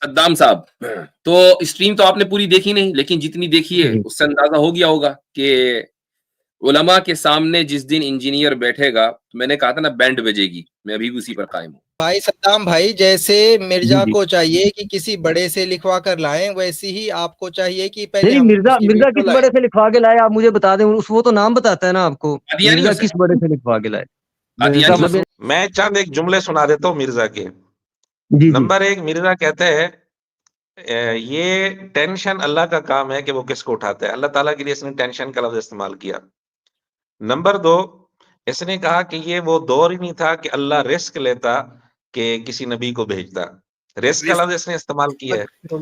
Saddam صاحب تو stream تو آپ نے پوری دیکھی نہیں، لیکن جتنی دیکھی ہے اس سے اندازہ ہو گیا ہوگا کہ علماء کے سامنے جس دن انجینئر بیٹھے گا تو میں نے کہا تھا نا بینڈ بجے گی، میں ابھی اسی پر قائم ہوں بھائی صدام بھائی، جیسے مرزا کو چاہیے کہ کسی بڑے سے لکھوا کر لائیں، ویسی ہی آپ کو چاہیے کہ پہلے ہم مرزا کس بڑے سے لکھوا کے لائے آپ مجھے بتا دیں، وہ تو نام بتاتا ہے نا آپ کو، مرزا کس بڑے سے لکھوا کے لائے؟ میں چند ایک جملے سنا دیتا ہوں مرزا کے۔ نمبر 1، مرزا کہتے ہیں یہ ٹینشن اللہ کا کام ہے کہ وہ کس کو اٹھاتا ہے، اللہ تعالیٰ کے لیے اس نے ٹینشن کا لفظ استعمال کیا۔ نمبر 2، اس نے کہا کہ یہ وہ دور ہی نہیں تھا کہ اللہ رزق لیتا کہ کسی نبی کو بھیجتا، رزق کا لفظ اس نے استعمال کیا ہے۔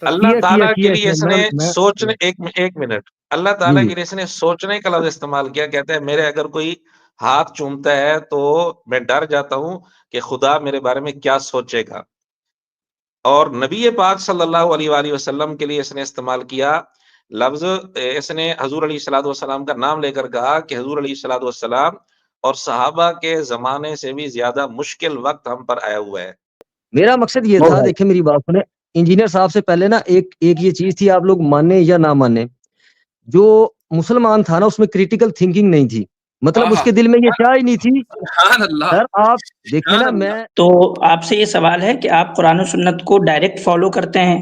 اللہ تعالیٰ کے لیے اس نے سوچنے ایک منٹ، اللہ تعالیٰ کے لیے اس نے سوچنے کا لفظ استعمال کیا۔ کہتا ہے میرے اگر کوئی ہاتھ چومتا ہے تو میں ڈر جاتا ہوں کہ خدا میرے بارے میں کیا سوچے گا۔ اور نبی پاک صلی اللہ علیہ وآلہ وسلم کے لیے اس نے استعمال کیا لفظ، اس نے حضور علیہ الصلوۃ والسلام کا نام لے کر کہا کہ حضور علیہ الصلوۃ والسلام اور صحابہ کے زمانے سے بھی زیادہ مشکل وقت ہم پر آیا ہوا ہے۔ میرا مقصد یہ تھا، دیکھیں میری بات سنیں، انجینئر صاحب سے پہلے نا ایک یہ چیز تھی، آپ لوگ مانیں یا نہ مانیں، جو مسلمان تھا نا اس میں کریٹیکل تھنکنگ نہیں تھی، مطلب اس کے دل میں یہ چاہ ہی نہیں تھی۔ سر آپ دیکھیں نا، میں تو آپ سے یہ سوال ہے کہ آپ قرآن و سنت کو ڈائریکٹ فالو کرتے ہیں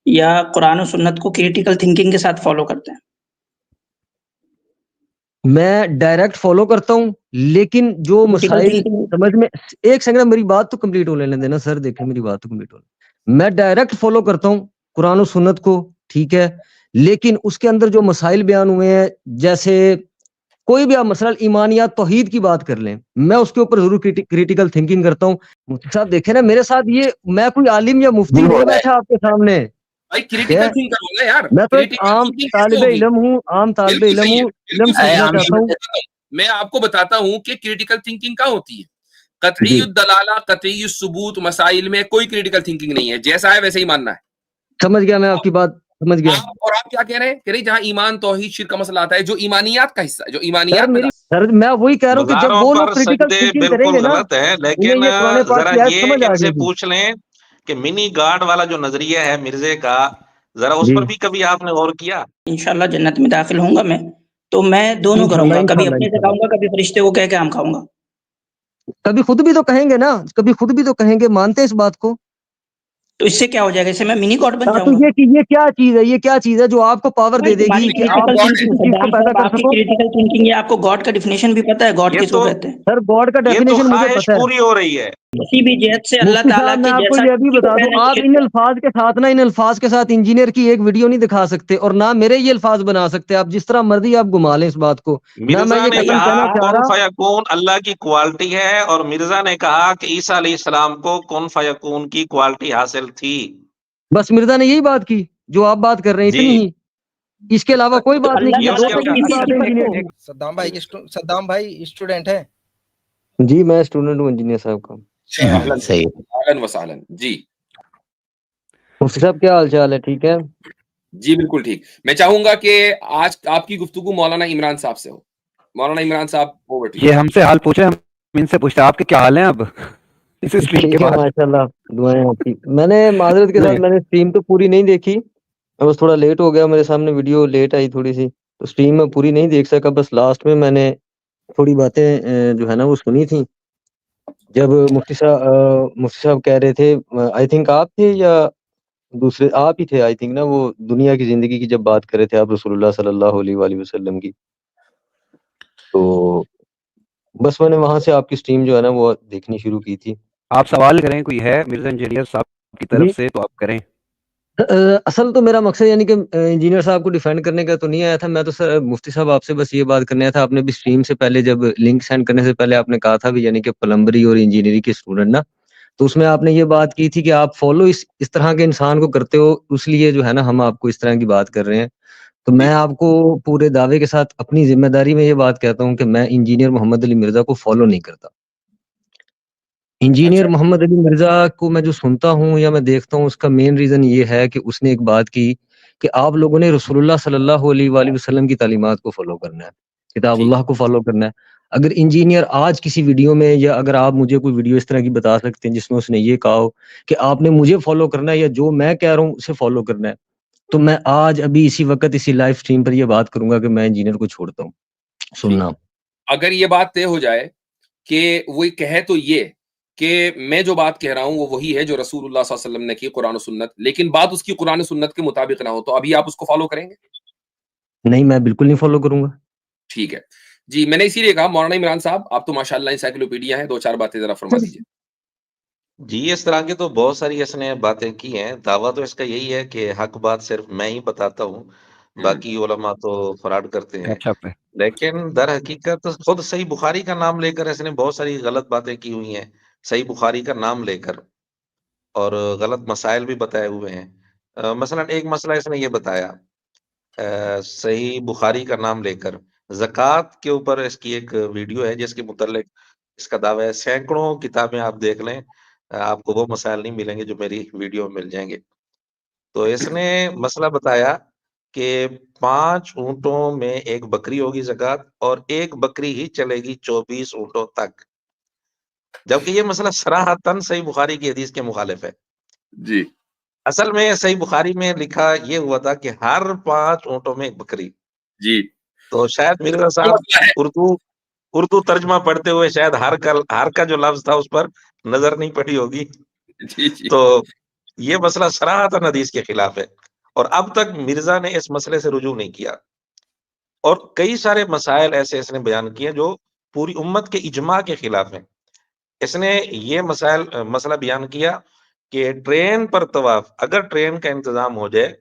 یا قرآن و سنت کو کریٹیکل تھنکنگ کے ساتھ فالو کرتے ہیں؟ میں ڈائریکٹ فالو کرتا ہوں، لیکن جو مسائل سمجھ میں، ایک سیکنڈ میری بات تو کمپلیٹ ہو لینے دینا سر، دیکھیں میری بات تو کمپلیٹ ہو لینے۔ میں ڈائریکٹ فالو کرتا ہوں قرآن و سنت کو، ٹھیک ہے، لیکن اس کے اندر جو مسائل بیان ہوئے ہیں، جیسے کوئی بھی آپ مثلا ایمانیات توحید کی بات کر لیں، میں اس کے اوپر ضرور کریٹیکل تھنکنگ کرتا ہوں۔ مفتی صاحب دیکھیں نا میرے ساتھ، یہ میں کوئی عالم یا مفتی نہیں بیٹھا آپ کے سامنے، میں تو ایک عام طالب علم ہوں، عام طالب علم ہوں، علم سیکھنا چاہتا ہوں۔ میں آپ کو بتاتا ہوں کہ کریٹیکل تھنکنگ کیا ہوتی ہے۔ قطعی الدلالہ، قطعی الثبوت مسائل میں کوئی کریٹیکل تھنکنگ نہیں ہے، جیسا ہے ویسے ہی ماننا ہے۔ سمجھ گیا میں آپ کی بات، سمجھ گیا۔ اور آپ کیا کہہ رہے ہیں کہ نہیں، جہاں ایمان توحید شرک کا مسئلہ آتا ہے، جو ایمانیات کا حصہ ہے، جو ایمانیات سر میں وہی کہہ رہا ہوں کہ جب وہ لوگ کریٹیکل تھنکنگ کریں گے نا، غلط ہے، لیکن ذرا یہ ان سے پوچھ لیں کہ منی گاڈ والا جو نظریہ ہے مرزے کا، ذرا اس پر بھی کبھی آپ نے غور کیا؟ انشاءاللہ جنت میں داخل ہوں گا میں، تو میں دونوں کروں گا، کبھی اپنے سے کھاؤں گا، کبھی فرشتے کو کہہ کے آم کھاؤں گا۔ کبھی خود بھی تو کہیں گے نا، کبھی خود بھی تو کہیں گے، مانتے اس بات کو؟ تو اس سے کیا ہو جائے گا؟ اس سے میں منی گاڈ بن جاؤں گا؟ یہ کیا چیز ہے، یہ کیا چیز ہے جو آپ کو پاور دے دے گی کہ آپ کسی چیز کو پیدا کر سکو؟ کریٹیکل تھنکنگ ہے، آپ کو گاڈ کا ڈیفینیشن بھی پتہ ہے، گاڈ کس کو کہتے ہیں؟ سر گاڈ کا ڈیفینیشن مجھے پتہ ہے، پوری ہو رہی ہے کسی بھی جہت سے اللہ تعالیٰ میں آپ کو یہ بھی بتا دوں، آپ ان الفاظ کے ساتھ نا، ان الفاظ کے ساتھ انجینئر کی ایک ویڈیو نہیں دکھا سکتے، اور نہ میرے یہ الفاظ بنا سکتے، آپ جس طرح مرضی آپ گھما لیں اس بات کو۔ مرزا نے کہا کن فیکون اللہ کی کوالٹی ہے، اور مرزا نے کہا کہ عیسیٰ علیہ السلام کو کن فیکون کی کوالٹی حاصل تھی۔ بس مرزا نے یہی بات کی جو آپ بات کر رہے ہیں، اتنی ہی، اس کے علاوہ کوئی بات نہیں کی۔ صدام بھائی اسٹوڈنٹ ہے؟ جی میں اسٹوڈنٹ ہوں انجینئر صاحب کا۔ صحیح، اہلاً وسہلاً۔ جی مفتی صاحب کیا حال چال ہے؟ ٹھیک ہے جی بالکل ٹھیک۔ میں چاہوں گا کہ آج آپ کی گفتگو مولانا عمران صاحب سے ہو۔ مولانا عمران صاحب یہ ہم سے حال پوچھے، ہم ان سے پوچھتے ہیں آپ کے کیا حال ہیں اب اس اسٹریم کے بعد؟ ماشاءاللہ دعائیں آپ کی۔ میں نے معذرت کے ساتھ میں نے اسٹریم تو پوری نہیں دیکھی، بس تھوڑا لیٹ ہو گیا، میرے سامنے ویڈیو لیٹ آئی تھوڑی سی، تو اسٹریم میں پوری نہیں دیکھ سکا، بس لاسٹ میں نے تھوڑی باتیں جو ہے نا وہ سنی تھی، جب مفتی صاحب کہہ رہے تھے، آئی تھنک آپ تھے یا دوسرے، آپ ہی تھے آئی تھنک نا، وہ دنیا کی زندگی کی جب بات کر رہے تھے آپ رسول اللہ صلی اللہ علیہ وآلہ وسلم کی، تو بس میں نے وہاں سے آپ کی اسٹریم جو ہے نا وہ دیکھنی شروع کی تھی۔ آپ سوال کریں، کوئی ہے مرزا انجینئر صاحب کی طرف سے تو آپ کریں۔ اصل تو میرا مقصد یعنی کہ انجینئر صاحب کو ڈیفینڈ کرنے کا تو نہیں آیا تھا، میں تو سر مفتی صاحب آپ سے بس یہ بات کرنے آیا تھا، آپ نے بھی اسٹریم سے پہلے جب لنک سینڈ کرنے سے پہلے آپ نے کہا تھا بھی یعنی کہ پلمبری اور انجینئرنگ کے اسٹوڈنٹ نا، تو اس میں آپ نے یہ بات کی تھی کہ آپ فالو اس طرح کے انسان کو کرتے ہو، اس لیے جو ہے نا ہم آپ کو اس طرح کی بات کر رہے ہیں۔ تو میں آپ کو پورے دعوے کے ساتھ اپنی ذمہ داری میں یہ بات کہتا ہوں کہ میں انجینئر محمد علی مرزا کو فالو نہیں کرتا۔ انجینئر محمد علی مرزا کو میں جو سنتا ہوں یا میں دیکھتا ہوں، اس کا مین ریزن یہ ہے کہ اس نے ایک بات کی کہ آپ لوگوں نے رسول اللہ صلی اللہ علیہ وآلہ وسلم کی تعلیمات کو فالو کرنا ہے، کتاب اللہ کو فالو کرنا ہے۔ اگر انجینئر آج کسی ویڈیو میں یا اگر آپ مجھے کوئی ویڈیو اس طرح کی بتا سکتے ہیں جس میں اس نے یہ کہا ہو کہ آپ نے مجھے فالو کرنا ہے یا جو میں کہہ رہا ہوں اسے فالو کرنا ہے، تو میں آج ابھی اسی وقت اسی لائیو سٹریم پر یہ بات کروں گا کہ میں انجینئر کو چھوڑتا ہوں سننا۔ اگر یہ بات طے ہو جائے کہ وہ کہے تو یہ کہ میں جو بات کہہ رہا ہوں وہ وہی ہے جو رسول اللہ صلی اللہ علیہ وسلم نے کی قرآن و سنت، لیکن بات اس کی قرآن و سنت کے مطابق نہ ہو، تو ابھی آپ اس کو فالو کریں گے؟ نہیں، میں بالکل نہیں فالو کروں گا۔ ٹھیک ہے جی، میں نے اسی لیے کہا مولانا عمران صاحب آپ تو ماشاءاللہ انسائکلوپیڈیا ہیں، 2-4 باتیں ذرا فرما دیجیے۔ جی اس طرح کی تو بہت ساری اس نے باتیں کی ہیں، دعویٰ تو اس کا یہی ہے کہ حق بات صرف میں ہی بتاتا ہوں، باقی علماء تو فراڈ کرتے ہیں، اچھا پہ لیکن در حقیقت خود صحیح بخاری کا نام لے کر اس نے بہت ساری غلط باتیں کی ہوئی ہیں، صحیح بخاری کا نام لے کر، اور غلط مسائل بھی بتائے ہوئے ہیں۔ مثلا ایک مسئلہ اس نے یہ بتایا صحیح بخاری کا نام لے کر، زکوٰۃ کے اوپر اس کی ایک ویڈیو ہے جس کے متعلق اس کا دعویٰ ہے، سینکڑوں کتابیں آپ دیکھ لیں آپ کو وہ مسائل نہیں ملیں گے جو میری ویڈیو میں مل جائیں گے۔ تو اس نے مسئلہ بتایا کہ 5 اونٹوں میں ایک بکری ہوگی زکوٰۃ، اور ایک بکری ہی چلے گی 24 اونٹوں تک، جبکہ یہ مسئلہ صراحتاً صحیح بخاری کی حدیث کے مخالف ہے۔ جی اصل میں صحیح بخاری میں لکھا یہ ہوا تھا کہ ہر 5 اونٹوں میں ایک بکری، جی تو شاید مرزا صاحب اردو ترجمہ پڑھتے ہوئے شاید ہر کا جو لفظ تھا اس پر نظر نہیں پڑی ہوگی، جی جی تو یہ مسئلہ صراحتاً حدیث کے خلاف ہے، اور اب تک مرزا نے اس مسئلے سے رجوع نہیں کیا، اور کئی سارے مسائل ایسے اس نے بیان کیے جو پوری امت کے اجماع کے خلاف ہیں۔ اس نے یہ مسئلہ بیان کیا کہ ٹرین پر طواف، اگر ٹرین کا انتظام ہو جائے،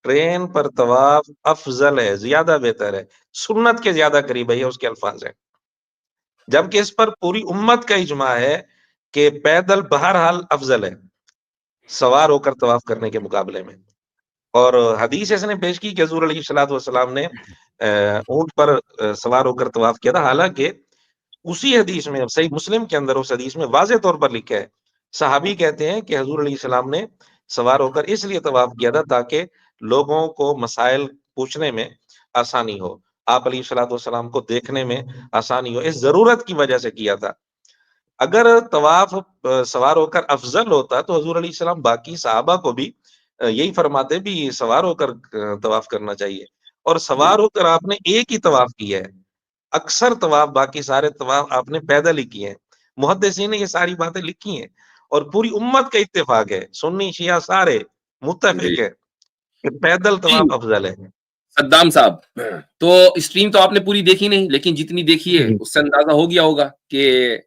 ٹرین پر طواف افضل ہے، زیادہ بہتر ہے، سنت کے زیادہ قریب ہے، یہ اس کے الفاظ ہیں، جبکہ اس پر پوری امت کا اجماع ہے کہ پیدل بہرحال افضل ہے سوار ہو کر طواف کرنے کے مقابلے میں۔ اور حدیث اس نے پیش کی کہ حضور علیہ الصلوۃ والسلام نے اونٹ پر سوار ہو کر طواف کیا تھا، حالانکہ اسی حدیث میں صحیح مسلم کے اندر اس حدیث میں واضح طور پر لکھا ہے، صحابی کہتے ہیں کہ حضور علیہ السلام نے سوار ہو کر اس لیے طواف کیا تھا تاکہ لوگوں کو مسائل پوچھنے میں آسانی ہو، آپ علیہ الصلوۃ والسلام کو دیکھنے میں آسانی ہو، اس ضرورت کی وجہ سے کیا تھا۔ اگر طواف سوار ہو کر افضل ہوتا تو حضور علیہ السلام باقی صحابہ کو بھی یہی فرماتے بھی سوار ہو کر طواف کرنا چاہیے، اور سوار ہو کر آپ نے ایک ہی طواف کیا ہے، اکثر طواف باقی سارے طواف آپ نے پیدل ہی کیے ہیں۔ محدثین نے یہ ساری باتیں لکھی ہیں اور پوری امت کا اتفاق ہے، سنی شیعہ سارے متفق ہے کہ پیدل طواف افضل ہے۔ صدام صاحب، تو اسٹریم تو آپ نے پوری دیکھی نہیں، لیکن جتنی دیکھی ہے اس سے اندازہ ہو گیا ہوگا کہ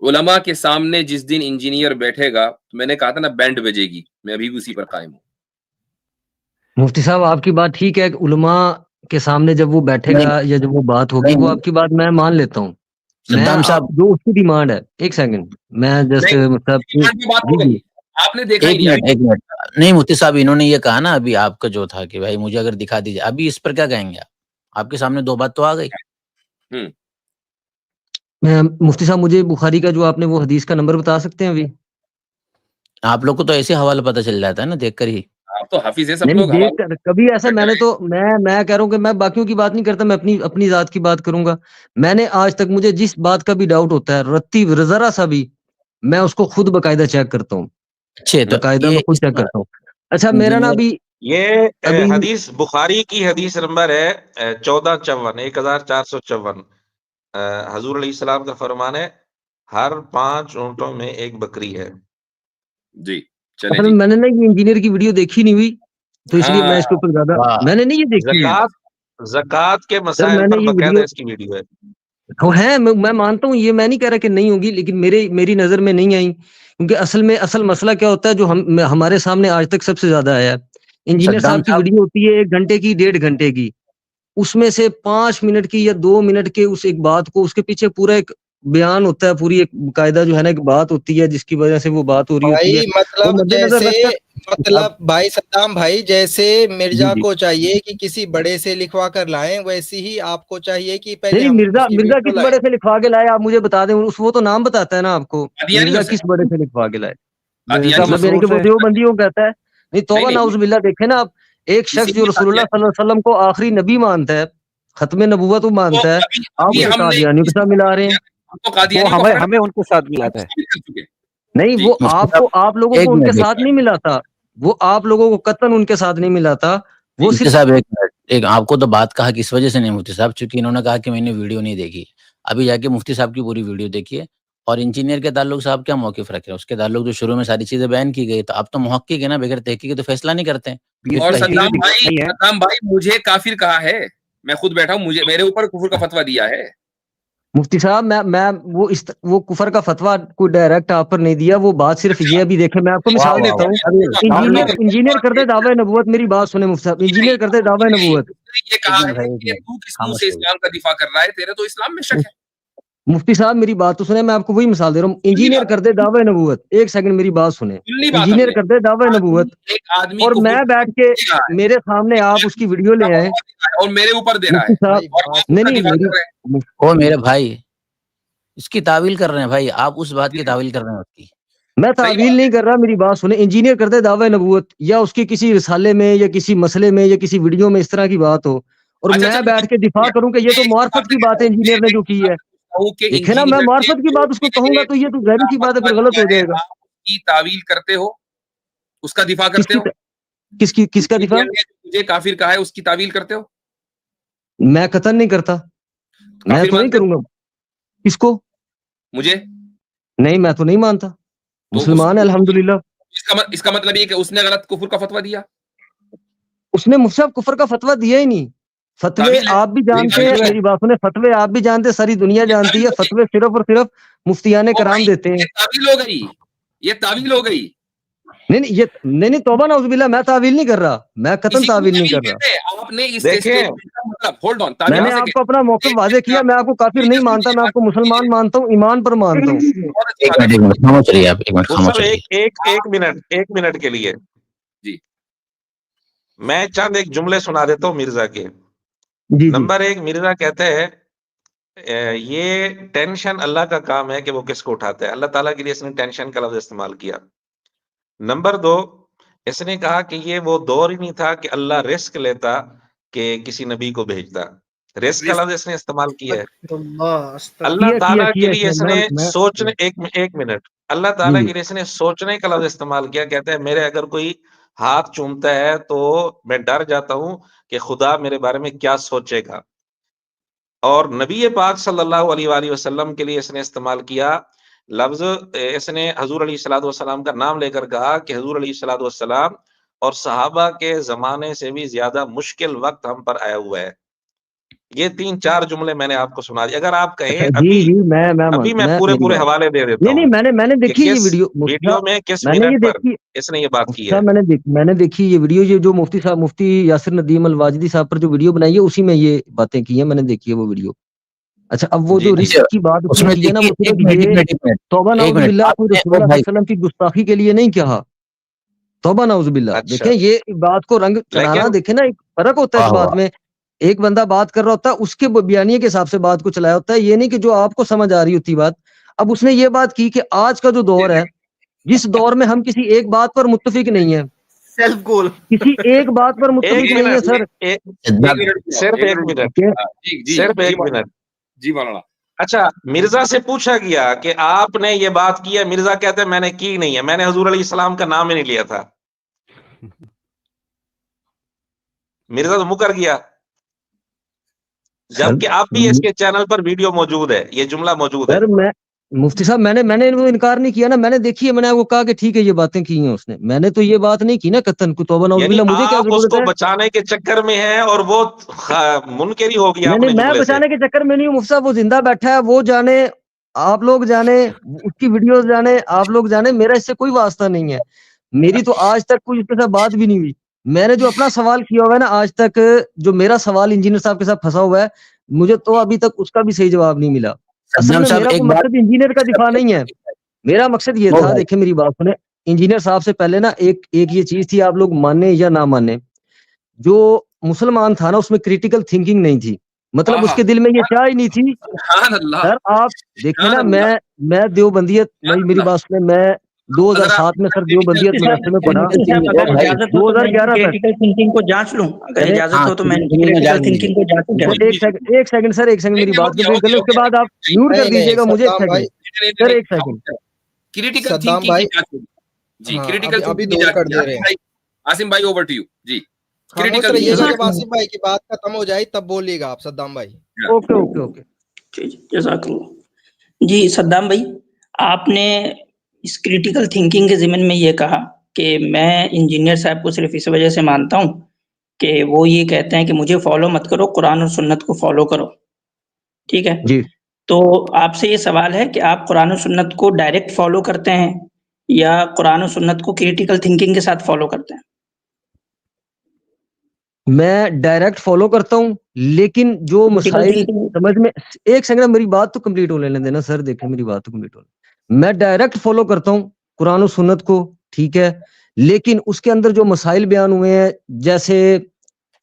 علماء کے سامنے جس دن انجینئر بیٹھے گا، میں نے کہا تھا نا بینڈ بجے گی، میں ابھی بھی اسی پر قائم ہوں۔ مفتی صاحب آپ کی بات ٹھیک ہے کہ علماء کے سامنے جب وہ بیٹھے گا یا جب وہ بات ہوگی، وہ آپ کی بات میں مان لیتا ہوں، صدام صاحب جو اس کی ڈیمانڈ ہے، ایک سیکنڈ میں جسٹ آپ نے دیکھا ہی ایک منٹ نہیں مفتی صاحب، انہوں نے یہ کہا نا ابھی آپ کا جو تھا کہ بھائی مجھے اگر دکھا دیجیے، ابھی اس پر کیا کہیں گے آپ کے سامنے 2 بات تو آ گئی۔ مفتی صاحب مجھے بخاری کا جو آپ نے وہ حدیث کا نمبر بتا سکتے ہیں ابھی؟ آپ لوگ کو تو ایسے حوالہ پتہ چل جاتا ہے نا دیکھ کر ہی۔ آپ تو حافظ ہے سب نہیں لوگ، دیکھ کر کبھی ایسا میں نے تو میں کہہ رہا ہوں کہ میں باقیوں کی بات نہیں کرتا، میں اپنی ذات کی بات کروں گا۔ میں نے آج تک مجھے جس بات کا بھی ڈاؤٹ ہوتا ہے رتی ذرا سا بھی، میں اس کو خود باقاعدہ چیک کرتا ہوں، باقاعدہ میں خود چیک کرتا ہوں۔ اچھا میرا نا ابھی حدیث بخاری کی حدیث نمبر ہے 1454 1454، حضور علیہ السلام کا فرمان ہے ہر 5 اونٹوں میں ایک بکری ہے۔ جی چلیں اصل جی، میں نے نا یہ انجینئر کی ویڈیو دیکھی نہیں ہوئی، تو اس لیے میں اس کے اوپر زیادہ میں نے نہیں یہ دیکھی ہے۔ زکوٰۃ کے سر مسائل میں نے پر یہ باقاعدہ اس کی ویڈیو ہے۔ ہے میں مانتا ہوں، یہ میں نہیں کہہ رہا کہ نہیں ہوگی، لیکن میری نظر میں نہیں آئی، کیونکہ اصل مسئلہ کیا ہوتا ہے جو ہمارے سامنے آج تک سب سے زیادہ آیا ہے، انجینئر صاحب کی ویڈیو ہوتی ہے 1 گھنٹے کی 1.5 گھنٹے کی، اس میں سے 5 منٹ کی یا 2 منٹ کے اس ایک بات کو، اس کے پیچھے پورا ایک بیان ہوتا ہے، پوری ایک قاعدہ جو ہے نا ایک بات ہوتی ہے جس کی وجہ سے وہ بات ہو رہی ہوتی ہے۔ مطلب بھائی صدام بھائی، جیسے مرزا کو چاہیے کہ کسی بڑے سے لکھوا کر لائیں، ویسے ہی آپ کو چاہیے کہ پہلے نہیں، ہم مرزا کس بڑے سے لکھوا کے لائے آپ مجھے بتا دیں، وہ تو نام بتاتا ہے نا آپ کو، مرزا کس بڑے سے لکھوا کے لائے، مطلب یعنی کہ وہ دیوبندیوں کہتا ہے، نہیں توبہ نعوذ باللہ۔ دیکھیں نا آپ، ایک شخص جو رسول اللہ صلی اللہ علیہ وسلم کو آخری نبی مانتا ہے، खत्म नबूवत वो मानता है, आप अभी उसे हमने कादियानियों के साथ मिला रहे हैं। हम तो वो कादियानी को हमें फर्क हमें उनके साथ मिलाता है। कर चुके हैं। नहीं जी। वो मुफ्ती आपको, साहब आप लोगों एक को उनके मिनट साथ नहीं मिला था, वो आप लोगों को कतन उनके साथ नहीं मिला था, वो मुफ्ती सिर्फ साहब एक मिनट, एक आपको तो बात कहा किस वजह से नहीं मुफ्ती साहब, क्योंकि इन्होंने कहा कि मैंने वीडियो नहीं देखी। अभी जाके मुफ्ती साहब की पूरी वीडियो देखिए, और इंजीनियर के ताल्लुक से आप क्या मौक़िफ़ रख रहे हैं? उसके ताल्लुक जो शुरू में सारी चीजें बयान की गई, तो आप तो मुहक्किक है ना, बगैर तहकीक के तो फैसला नहीं करते हैं। ये और तहकीक नहीं है। सद्दाम भाई मुझे काफिर कहा है, मैं खुद बैठा हूँ, मुझे मेरे ऊपर कुफर का फतवा दिया है। मुफ्ती साहब मैं वो कुफर का फतवा कोई डायरेक्ट आप पर नहीं दिया, वो बात सिर्फ ये अभी देखें, मैं आपको मिसाल देता हूँ। इंजीनियर करते दावा नबूवत, मेरी बात सुने मुफ्ती साहब, इंजीनियर करते दावा नबूवत। ये कहा है कि तू किस मुंह से इस्लाम का दिफा कर रहा है, तेरे तो इस्लाम में शक है। मुफ्ती साहब मेरी बात तो सुने, मैं आपको वही मिसाल दे रहा हूँ। इंजीनियर करते दावा नबूवत, एक सेकंड मेरी बात सुने। इंजीनियर करते दावा नबूवत, और मैं बैठ के मेरे सामने आप उसकी वीडियो ले आए और मेरे ऊपर दे रहा मुफ्ती है, साहब। नहीं ओ मेरे भाई, इसकी तावील कर रहे हैं भाई, आप उस बात की तावील कर रहे हैं उसकी। मैं तावील नहीं कर रहा, मेरी बात सुने। इंजीनियर करते दावा नबूवत, या उसके किसी रिसाले में या किसी मसले में या किसी वीडियो में इस तरह की बात हो, और मैं बैठ के दिफा करूं कि ये तो मार्फत की बात है इंजीनियर ने जो की है, देखे ना, मैं मार्फत की बात उसको कहूंगा तो ये तो ज़ाहिर सी बात है, फिर गलत हो जाएगा। की तावील करते हो, उसका दिफा करते हो, किसका दिफा? मुझे काफिर कहा है उसकी तावील करते हो? मैं कतन नहीं करता, मैं तो नहीं करूंगा। किसको? मुझे नहीं, मैं तो नहीं मानता, मुसलमान है अल्हम्दुलिल्लाह। इसका मतलब ये कि उसने गलत कुफर का फतवा दिया। उसने मुझसे कुफर का फतवा दिया ही नहीं। फतवे आप भी जानते हैं, मेरी बात सुने, फतवे आप भी जानते हैं, सारी दुनिया जानती है, फतवे सिर्फ और सिर्फ मुफ्तियाने कराम देते हैं। तावील हो गई, ये तावील हो गई। नहीं तौबा नाउज़ुबिल्लाह, मैं तावील नहीं कर रहा, मैं कतन तावील नहीं कर रहा। आपने इस स्टेटमेंट का मतलब, होल्ड ऑन, मैंने आपको अपना मौक़िफ़ वाज़ेह किया, मैं आपको काफिर नहीं मानता, मैं आपको मुसलमान मानता हूँ, ईमान पर मानता हूँ। एक मिनट खामोश रहिए आप, एक मिनट खामोश रहिए। एक मिनट के लिए जी मैं चंद एक जुमले सुना देता हूँ मिर्जा के। नंबर 1, मिर्जा कहते हैं ये टेंशन अल्लाह का काम है कि वो किसको उठाता है, अल्लाह ताला के लिए इसने टेंशन का लफ्ज इस्तेमाल किया। नंबर 2, इसने कहा कि ये वो दौर ही नहीं था कि अल्लाह रिस्क लेता कि किसी नबी को भेजता, रिस्क का लफ्ज इसने इस्तेमाल किया है। अल्लाह ताला के लिए इसने सोचने, एक मिनट, अल्लाह ताला के लिए इसने सोचने का लफ्ज इस्तेमाल किया। कहते हैं मेरे अगर कोई हाथ चूमता है तो मैं डर जाता हूं कि खुदा मेरे बारे में क्या सोचेगा। और नबी पाक सल्लल्लाहु अलैहि वसल्लम के लिए इसने इस्तेमाल किया लफ्ज, इसने हजूर अलैहिस्सलातु वस्सलाम का नाम लेकर कहा कि हजूर अलैहिस्सलातु वस्सलाम और सहाबा के जमाने से भी ज्यादा मुश्किल वक्त हम पर आया हुआ है। ये 3-4 जुमले मैंने आपको सुना दिए। अगर आप कहें अभी मैं पूरे हवाले दे देता हूँ। नहीं मैंने देखी ये वीडियो में किस मिनट पर इसने ये बात की है। मैंने देखी ये वीडियो, ये जो मुफ्ती यासिर नदीम अल-वाजिदी साहब पर जो वीडियो बनाई है, उसी में ये बातें की है, मैंने देखी है वो वीडियो। अच्छा, अब वो जो रिस्क की बात उसने की है ना, वो सिर्फ तौबा नाउज़ुबिल्लाह कोई रसूलुल्लाह सल्लल्लाहु अलैहि वसल्लम की गुस्ताखी के लिए नहीं कहा, तौबा नाउज़ुबिल्लाह। देखें ये बात को रंग चढ़ाना, देखें ना, एक फर्क होता है इस बात में। एक बंदा बात कर रहा होता है, उसके बयानिए के हिसाब से बात को चलाया होता है, ये नहीं कि जो आपको समझ आ रही होती बात। अब उसने ये बात की कि आज का जो दौर है, जिस दौर में हम किसी एक बात पर मुत्तफिक नहीं है, सेल्फ गोल, किसी एक बात पर मुत्तफिक नहीं है सर। सिर्फ एक मिनट जी मौलाना। अच्छा, मिर्जा से पूछा गया कि आपने ये बात की है, मिर्जा कहते हैं मैंने की नहीं है, मैंने हुजूर अलैहिस्सलाम का नाम ही नहीं लिया था। मिर्जा तो मुकर गया, जबकि आप भी इसके चैनल पर वीडियो मौजूद है, ये जुमला मौजूद है। मैं मुफ्ती साहब, मैंने वो इनकार नहीं किया ना, मैंने देखी है, मैंने वो कहा कि ठीक है ये बातें की हैं उसने, मैंने तो ये बात नहीं की ना कतन को, तौबा नाउज़ुबिल्लाह, मुझे क्या जरूरत है। उसको बचाने के चक्कर में है और वो मुनकरी हो गया। नहीं, मैं बचाने के चक्कर में नहीं हूँ मुफ्ती साहब, वो जिंदा बैठा है, वो जाने, आप लोग जाने, उसकी वीडियोस जाने, आप लोग जाने, मेरा इससे कोई वास्ता नहीं है। मेरी तो आज तक कोई इसके साथ बात भी नहीं हुई। मैंने जो अपना सवाल किया हुआ है ना, आज तक जो मेरा सवाल इंजीनियर साहब के साथ फंसा हुआ है, मुझे तो अभी तक उसका भी सही जवाब नहीं मिला। असल में मेरा कोई मकसद इंजीनियर का दिफा नहीं है, मेरा मकसद ये था, देखिए मेरी बात सुने, इंजीनियर साहब से पहले ना एक ये चीज थी, आप लोग माने या ना माने, जो मुसलमान था ना उसमें क्रिटिकल थिंकिंग नहीं थी, मतलब उसके दिल में ये चाह ही नहीं थी। सर आप देखिए ना, मैं देवबंदियत, मेरी बात सुने, मैं 2007 में सर देवबंदियत मदरसे में पढ़ा, मुफ्ती साहब, अगर भाई, इजाजत हो तो मैं 2011 तक। क्रिटिकल थिंकिंग को जांच लूं, अगर अरे, इजाजत हाँ, हो तो मैं सुनिए, क्रिटिकल जान थिंकिंग को जांचूं क्या? एक सेकंड मेरी बात कंप्लीट कर ले, उसके बाद आप म्यूट कर नहीं नहीं दीजिएगा मुझे। एक सद्दाम भाई, सेकंड सर, एक सेकंड। क्रिटिकल सद्दाम थिंकिंग की भाई, जांच होगी जी, हाँ, क्रिटिकल अभी थिंकिंग की दूर जांच कर होगी। दे रहे हैं। आसिम भाई ओवर टू यू जी। खामोश क्रिटिकल रहिएगा, थिंकिंग जब आसिफ भाई की बात खत्म हो जाए तब बोलिएगा आप सद्दाम भाई। ओके। जी सद्दाम भाई, आपने इस क्रिटिकल थिंकिंग के ज़िमन में ये कहा कि मैं इंजीनियर साहब को सिर्फ इस वजह से मानता हूँ कि वो ये कहते हैं कि मुझे फॉलो मत करो, कुरान और सुन्नत को फॉलो करो, ठीक है? जी। तो आपसे ये सवाल है कि आप कुरान और सुन्नत को डायरेक्ट फॉलो करते हैं या कुरान और सुन्नत को क्रिटिकल थिंकिंग के साथ फॉलो करते हैं? मैं डायरेक्ट फॉलो करता हूँ, लेकिन जो मसाइल समझ में, एक सेकंड मेरी बात तो कंप्लीट हो लेने देना सर, देखें मेरी बात तो कंप्लीट हो। मैं डायरेक्ट फॉलो करता हूँ कुरान और सुन्नत को, ठीक है, लेकिन उसके अंदर जो मसाइल बयान हुए हैं, जैसे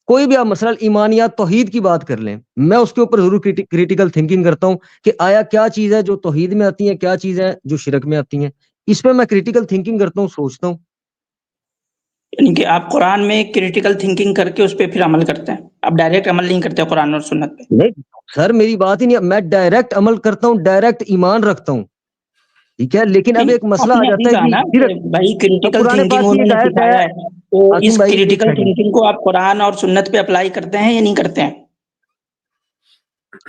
कोई भी आप मसला ईमानियात तौहीद की बात कर लें, मैं उसके ऊपर जरूर क्रिटिकल थिंकिंग करता हूँ कि आया क्या चीज है जो तौहीद में आती है, क्या चीज है जो शिरक में आती है, इस पे मैं क्रिटिकल थिंकिंग करता हूँ, सोचता हूँ। यानी कि आप कुरान में क्रिटिकल थिंकिंग करके उस पे फिर अमल करते हैं, आप डायरेक्ट अमल नहीं करते कुरान और सुन्नत पे? नहीं सर, मेरी बात ही नहीं, मैं डायरेक्ट अमल करता हूँ, डायरेक्ट ईमान रखता हूँ, ठीक है, लेकिन अब एक मसला आ जाता है कि भाई क्रिटिकल थिंकिंग उन्होंने सिखाया है, तो इस क्रिटिकल थिंकिंग को आप कुरान और सुन्नत पे अप्लाई करते हैं या नहीं करते हैं?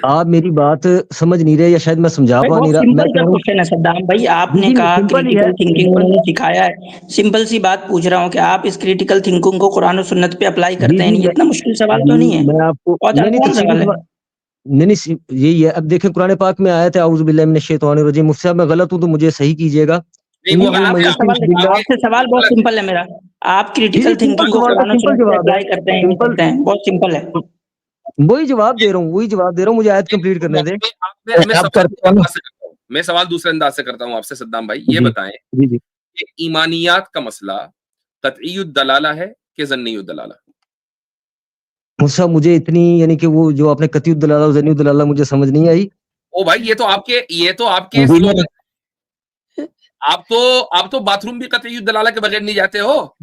आप मेरी बात समझ नहीं रहे, या शायद मैं समझा पा नहीं रहा। मैं कह रहा हूं क्वेश्चन है सद्दाम भाई, आपने कहा क्रिटिकल थिंकिंग उन्होंने सिखाया है, सिंपल सी बात पूछ रहा हूँ कि आप इस क्रिटिकल थिंकिंग को कुरान और सुन्नत पे अप्लाई करते हैं? ये इतना मुश्किल सवाल तो नहीं है, मैं आपको बहुत आसान सवाल है। नहीं यही है। अब देखें कुरान पाक में आया था औज़ु बिल्लाहि मिनश शैतानिर रजीम, मुझसे मैं गलत हूं तो मुझे सही कीजिएगा। आपसे सवाल बहुत सिंपल है मेरा, आप क्रिटिकल थिंकिंग को कुरान और सुन्नत पे अप्लाई करते हैं नहीं करते हैं? बहुत सिंपल है, वही जवाब दे रहा हूँ, मुझे आयत कंप्लीट करने दे। मैं सवाल दूसरे अंदाज से करता हूँ आपसे सद्दाम भाई, ये बताएं कि ईमानियात का मसला कतईयुद दलाला है कि ज़न्नियुद दलाला? मुझे इतनी, यानी कि वो जो आपने कतईयुद दलाला ज़न्नियुद दलाला मुझे समझ नहीं आई। ओ भाई, ये तो आपके स्लोगन, आप तो बाथरूम भी कतईयुद दलाला के बगैर नहीं जाते हो।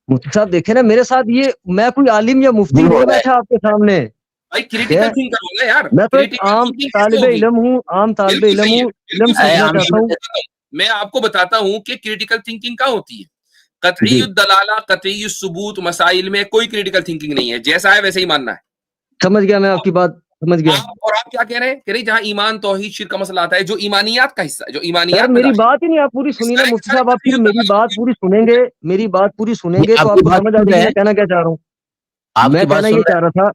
मुफ्ती साहब देखे ना मेरे साथ, ये मैं कोई आलिम या मुफ्ती नहीं बैठा आपके सामने भाई, क्रिटिकल थिंक करो ना यार। मैं तो एक आम तालिबे इल्म हूँ, इल्म सीखना चाहता हूँ। मैं आपको बताता हूँ कि क्रिटिकल थिंकिंग क्या होती है। कतईयुद दलाला, कतईयुस सुबूत मसाइल में कोई क्रिटिकल थिंकिंग नहीं है, जैसा है वैसे ही मानना है। समझ गया, मैं आपकी बात समझ गया। और आप क्या कह रहे हैं कि जहां ईमान तौहीद शिर्क का मसला आता है, जो ईमानियात का हिस्सा, जो ईमानियात, मेरी बात ही नहीं आप पूरी सुनिए ना मुफ्ती साहब, आप फिर मेरी बात पूरी सुनेंगे तो आपको समझ आ जाएगी मैं कहना क्या चाह रहा हूँ। मैं कहना ये चाह रहा था,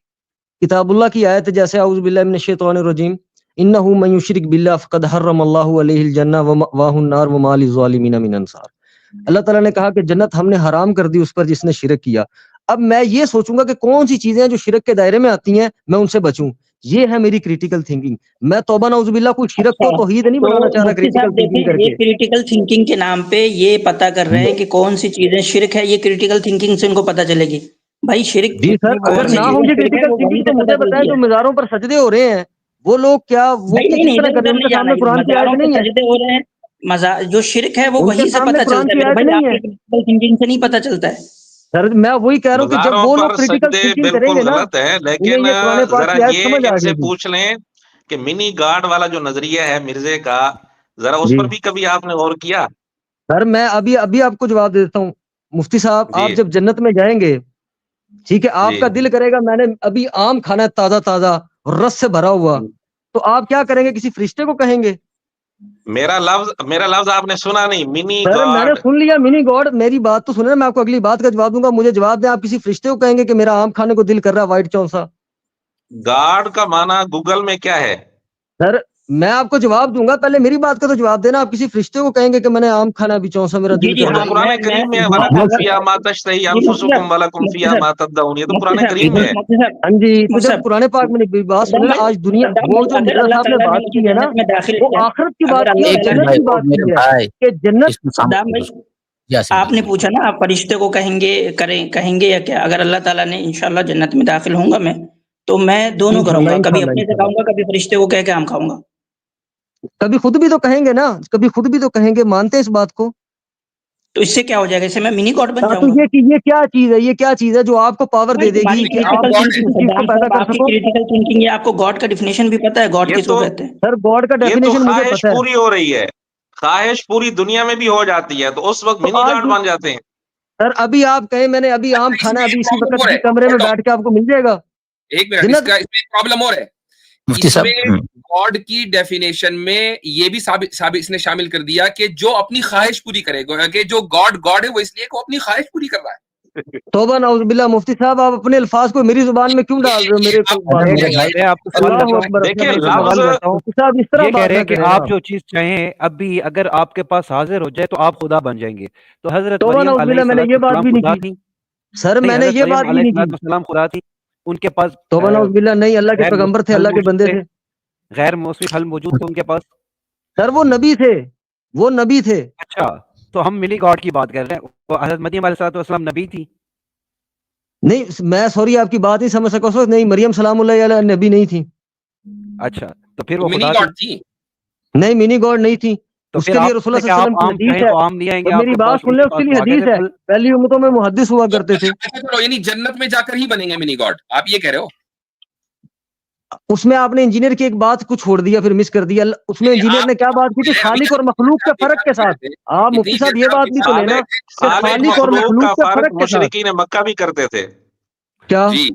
किताबुल्लाह की आयत जैसे औज़ु बिल्लाहि मिनश शैतानिर रजीम, इन्नहु मन युश्रिक बिल्लाह फक़द हर्रमल्लाहु अलैहिल जन्नह व मअवाहुन नार व मा लिज़्ज़ालिमीन मिन अंसार। अल्लाह ताला ने कहा कि जन्नत हमने हराम कर दी उस पर जिसने शिरक किया। अब मैं ये सोचूंगा कि कौन सी चीजें हैं जो शिरक के दायरे में आती हैं, मैं उनसे बचूं। ये है मेरी क्रिटिकल थिंकिंग। मैं तौबा नऊजुबिल्लाह कोई शिरक को तौहीद नहीं बनाना चाह रहा क्रिटिकल थिंकिंग करके। ये क्रिटिकल थिंकिंग के नाम पे ये पता कर रहे हैं कि कौन सी चीजें शिरक है, ये क्रिटिकल थिंकिंग से उनको पता चलेगी। भाई शिरक जी सर, अगर ना होगी क्रिटिकल थिंकिंग तो मुझे बताएं, जो मज़ारों पर सजदे हो रहे हैं वो लोग क्या, वो किस तरह कर रहे हैं? उनके सामने कुरान की आयत नहीं है। सजदे हो रहे हैं, मज़ार जो शिरक है वो वहीं से पता चलता है भाई, आपकी क्रिटिकल थिंकिंग से नहीं पता चलता है। सर मैं वही कह रहा हूँ कि जब वो लोग क्रिटिकल थिंकिंग करेंगे ना, गलत है, लेकिन जरा ये इनसे पूछ लें कि मिनी गॉड वाला जो नजरिया है मिर्जे का, जरा उस पर भी कभी आपने गौर किया? सर मैं अभी आपको जवाब दे देता हूँ मुफ्ती साहब। आप जब जन्नत में जाएंगे, ठीक है, आपका दिल करेगा मैंने अभी आम खाना है ताजा ताजा और रस से भरा हुआ, तो आप क्या करेंगे? किसी फरिश्ते को कहेंगे? मेरा लफ्ज आपने सुना नहीं, मिनी गॉड। मैंने सुन लिया मिनी गॉड, मेरी बात तो सुने, मैं आपको अगली बात का जवाब दूंगा, मुझे जवाब दें। आप किसी फरिश्ते को कहेंगे कि मेरा आम खाने को दिल कर रहा है, व्हाइट चौंसा? गॉड का माना गूगल में क्या है? सर मैं आपको जवाब दूंगा, पहले मेरी बात का तो जवाब देना। आप किसी फरिश्ते को कहेंगे कि मैंने आम खाना भी चौंसा मेरा दिल कर रहा है? कुरान करीम में है, वलकुम फिया मा तशतही अनफुसुकुम वलकुम फिया मा तदउन, ये तो कुरान करीम में है। हां जी, तो जब कुरान पाक में मेरी बात सुने, आज दुनिया वो जो मिर्जा साहब ने बात की है ना, वो आखिरत की बात की है, जन्नत की बात की है कि जन्नत। आपने पूछा ना आप फरिश्ते को कहेंगे या क्या? अगर अल्लाह ताला ने इंशाल्लाह जन्नत में दाखिल होऊंगा मैं, तो मैं दोनों करूंगा, कभी अपने से खाऊंगा, कभी फरिश्ते को कह के आम खाऊंगा। کبھی خود بھی تو کہیں گے نا, کبھی خود بھی تو کہیں گے, مانتے ہیں اس بات کو. تو اس سے کیا ہو جائے گا, اس سے میں منی گاڈ بن تو جاؤں گا. یہ کیا چیز ہے, یہ کیا چیز ہے جو آپ کو پاور دے دے گی کہ آپ کسی چیز کو پیدا کر سکو؟ کریٹیکل تھنکنگ, یہ آپ کو گاڈ کا ڈیفینیشن بھی پتا ہے, گاڈ یہ کس کو تو کہتے ہیں؟ سر گاڈ کا یہ تو ڈیفینیشن مجھے خواہش پتا ہے. پوری ہو رہی ہے, خواہش پوری دنیا میں بھی ہو جاتی ہے, تو اس وقت تو منی آج گاڈ بن جاتے ہیں. سر ابھی آپ کہیں میں نے ابھی آم اس کھانا ہے, میں ابھی ایک اسی پرابلم وقت اور اسی ہے, کمرے میں hold on. بیٹھ کے آپ کو مل جائے گا. ایک منٹ, جنت اس میں ایک پرابلم اور ہے. مفتی اس میں صاحب گاڈ کی ڈیفینیشن میں یہ بھی ثابت اس نے شامل کر دیا کہ جو اپنی خواہش پوری کرے گا, کہ جو گاڈ ہے وہ اس لیے کہ وہ اپنی خواہش پوری کر رہا ہے. توبہ نعوذ باللہ. مفتی صاحب آپ اپنے الفاظ کو میری زبان میں کیوں ڈال رہے ہو, میرے کو بات میرے میں؟ بھائی میں آپ کو سوال اللہ کرتا ہوں, اکبر. دیکھیں اپنا لفظ سوال کرتا ہوں. مفتی صاحب اس طرح یہ کہہ بات رہے نہ ہیں کہ کریں آپ نا. جو چیز چاہیں ابھی اگر آپ کے پاس حاضر ہو جائے تو آپ خدا بن جائیں گے. تو حضرت توبہ مریم نعوذ علیہ باللہ, میں نے یہ بات السلام بھی خدا نہیں تھی؟ کی سر, نہیں, میں نے حضرت یہ مریم بات بھی علیہ نہیں کی. السلام خدا تھی, ان کے پاس توبہ نعوذ باللہ, نہیں, اللہ کے غیر پیغمبر تھے, پھل اللہ کے موجود بندے تھے, تھے. غیر موسمی پھل موجود تھے ان کے پاس. سر وہ نبی تھے, وہ نبی تھے. اچھا, تو ہم منی گاڈ کی بات کر رہے ہیں. وہ حضرت مریم علیہ السلام نبی تھی. نہیں میں سوری آپ کی بات نہیں سمجھ سکا. نہیں, مریم سلام اللہ علیہ نبی نہیں تھی. اچھا, تو پھر تو وہ منی خدا تھی. گاڈ تھی. نہیں, منی گاڈ نہیں تھی. تو اس پھر کے لیے آپ رسول اللہ سے صلی کہ اللہ آپ علیہ وسلم کی آم حدیث چاہیں ہے. تو آم نہیں آئیں گے اور آپ میری کے بات پاس, سن ان لیں, کے اس کے پاس لیے تو آ گئے حدیث تھے ہے. پھل. پہلی امتوں میں محدث ہوا کرتے تھے. چلو یعنی جنت میں جا کر ہی بنیں گے منی گاڈ, آپ یہ کہہ رہے ہو؟ اس میں آپ نے انجینئر کی ایک بات کو چھوڑ دیا, پھر مس کر دیا. اس میں انجینئر نے کیا بات کی تھی, خالق اور مخلوق کے فرق کے ساتھ. آپ مفتی صاحب یہ بات بھی تو لینا کہ خالق خالق اور مخلوق کا مخلوق کے فرق فرق کے ساتھ. مشرکین مکہ بھی کرتے تھے. کیا جی,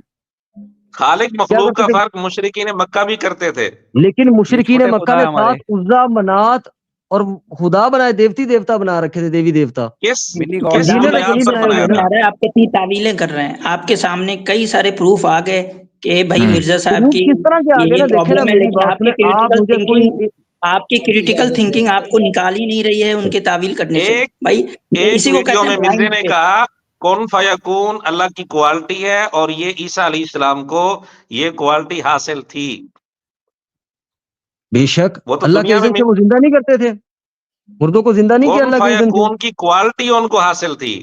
خالق کیا مخلوق کا کرتے تھے؟ فرق مشرکین مکہ بھی کرتے تھے. لیکن یہ مشرکین چھوٹے مکہ خدا نے ہے ہمارے. ساتھ عزا, منات اور خدا بنائے, دیوتا بنا رکھے تھے, دیوی دیوتا. منی گاڈ خدا انجینئر نے تو بنیاد نہیں پر بنائے بنایا ہوئے سمجھ نا. میں تھا. آ رہا ہے, آپ کتنی تعویلیں کر رہے ہیں, آپ کے سامنے کئی سارے پروف آ گئے کہ بھائی مرزا صاحب کی کس طرح کے آگے نا, یہ دیکھیں نا پرابلم ہے, میری لیکن بات آپ میں, کی آپ کریٹیکل مجھے کوئی تھنکنگ, آپ کی کریٹیکل تھنکنگ آپ کو نکال ہی نہیں رہی ہے ان کے تعویل کرنے سے. بھائی ایک اسی کو ویڈیو کہتے میں ہیں مرزے بلائنڈ نے فیتھ. کہا کون فیکون اللہ کی کوالٹی ہے, اور یہ عیسیٰ علیہ السلام کو یہ کوالٹی حاصل تھی. بے شک وہ تو اللہ کے دنیا اذن میں سے وہ زندہ نہیں کرتے تھے, مردوں کو زندہ نہیں کیا کون اللہ کے اذن سے. فیکون کی کوالٹی ان کو حاصل تھی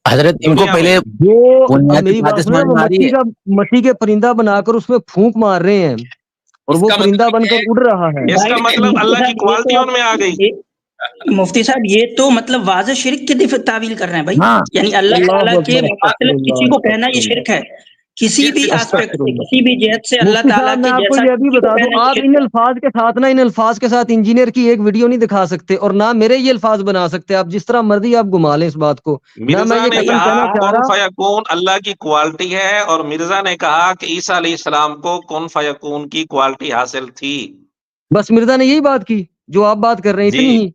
حضرت ان کو دنیا میں. پہلے وہ بنیادی میری باتیں بات سنیں, سمجھ وہ میں آ رہی ہے. مٹی کے پرندہ بنا کر اس میں پھونک مار رہے ہیں, اور اس وہ کا پرندہ مطلب بن کر اڑ رہا ہے. اس کا بھائی مطلب مفتی اللہ کی صاحب یہ کوالٹی تو ان میں آ گئی. مفتی صاحب یہ تو مطلب واضح شرک کی تعویل کر رہے ہیں بھائی. ہاں, یعنی اللہ اللہ تعالیٰ کے اکبر, استغفر مماثلت اللہ, کسی کو کہنا استغفر یہ اللہ, شرک ہے, کسی بھی آسپیکٹ استغفر سے, اللہ. کسی بھی جہت سے اللہ مفتی تعالیٰ صاحب میں کے آپ کو جیسا یہ بھی کسی کو بتا دوں, کہنا یہ آپ شرک ان ہے. الفاظ کے ساتھ نا, ان الفاظ کے ساتھ انجینئر کی ایک ویڈیو نہیں دکھا سکتے, اور نہ میرے یہ الفاظ بنا سکتے. آپ جس طرح مرضی آپ گھما لیں اس بات کو. نہ میں مرزا یہ نے بھائی قسم کہنا کہا چاہ کون رہا. فیکون اللہ کی کوالٹی ہے, اور مرزا نے کہا کہ عیسیٰ علیہ السلام کو کون فیکون کی کوالٹی حاصل تھی. بس مرزا نے یہی بات کی جو آپ بات کر رہے ہیں, جی, اتنی ہی,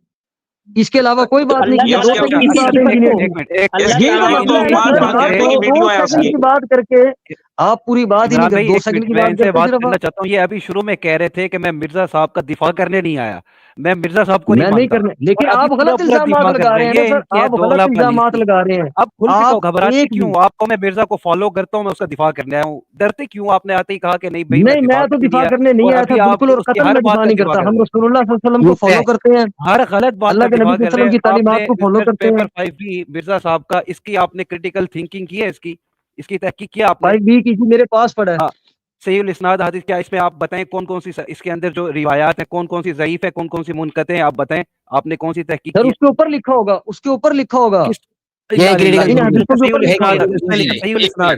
اس کے علاوہ کوئی تو بات نہیں اللہ کی. یہ یہ اس 2 تعالیٰ کے کی سیکنڈ کی کسی بات ہے صفت کو, انجینئر کی. ایک منٹ, اللہ یہی تو تعالیٰ علاوہ کی مسئلہ تو ہے نا کسی 2 5 صفت گھنٹے کو, کی ویڈیو ہے اس سیکنڈ کی. کی بات کر کے آپ پوری بات ہی نہیں عمران کرتے. بھائی 2 ایک سیکنڈ منٹ, کی میں بات ان سے کرتے بات صرف کرنا آپ. چاہتا ہوں. یہ ابھی شروع میں کہہ رہے تھے کہ میں مرزا صاحب کا دفاع کرنے نہیں آیا, میں مرزا صاحب کو نہیں میں نہیں مانتا, کرنے, اور لیکن ابھی آپ پورا غلط پورا الزامات دفاع کر لگا رہے رہے ہیں ہیں. نا یہ سر, ان کی ہے آپ دوغلا غلط پنی اس الزامات کی. لگا رہے ہیں. اب کھل کے آپ گھبراتے ایک کیوں, آپ کو میں مرزا کو فالو کرتا ہوں, میں اس کا دفاع کرنے آیا ہوں, ڈرتے کیوں؟ آپ نے آتے ہی کہا کہ نہیں بھائی میں نہیں, میں دفاع تو کرنے نہیں دفاع آیا, کرنے نہیں اور آیا تھا ابھی آپ بالکل, اور اس کی قطعاً ہر میں بات دفاع کا نہیں دفاع کرتا. کر ہم رہے رسول اللہ صلی اللہ علیہ وسلم کو فالو کرتے ہیں, ہیں, ہر غلط بات کا اللہ کے دفاع نبی صلی اللہ کر علیہ رہے وسلم ہیں. کی آپ تعلیمات نے کو فالو ریسرچ کرتے ہیں. پیپر 5B مرزا صاحب کا, اس کی آپ نے کریٹیکل تھنکنگ کی ہے, اس کی تحقیق کیا آپ نے؟ 5B کی میرے پاس پڑا ہے. ہاں, صحیح الاسناد حدیث کیا اس میں آپ بتائیں, کون کون سی اس کے اندر جو روایات ہیں کون کون سی ضعیف ہے, کون کون سی منقطع ہیں, آپ بتائیں آپ نے کون سی تحقیق سر کی اس کے اوپر لکھا ہوگا, اس کے اوپر لکھا ہوگا, ہے؟ کس یہ critical ان thinking. حدیثوں کے صحیح اوپر لکھا الاسناد, ہوگا. اس میں لکھا صحیح الاسناد.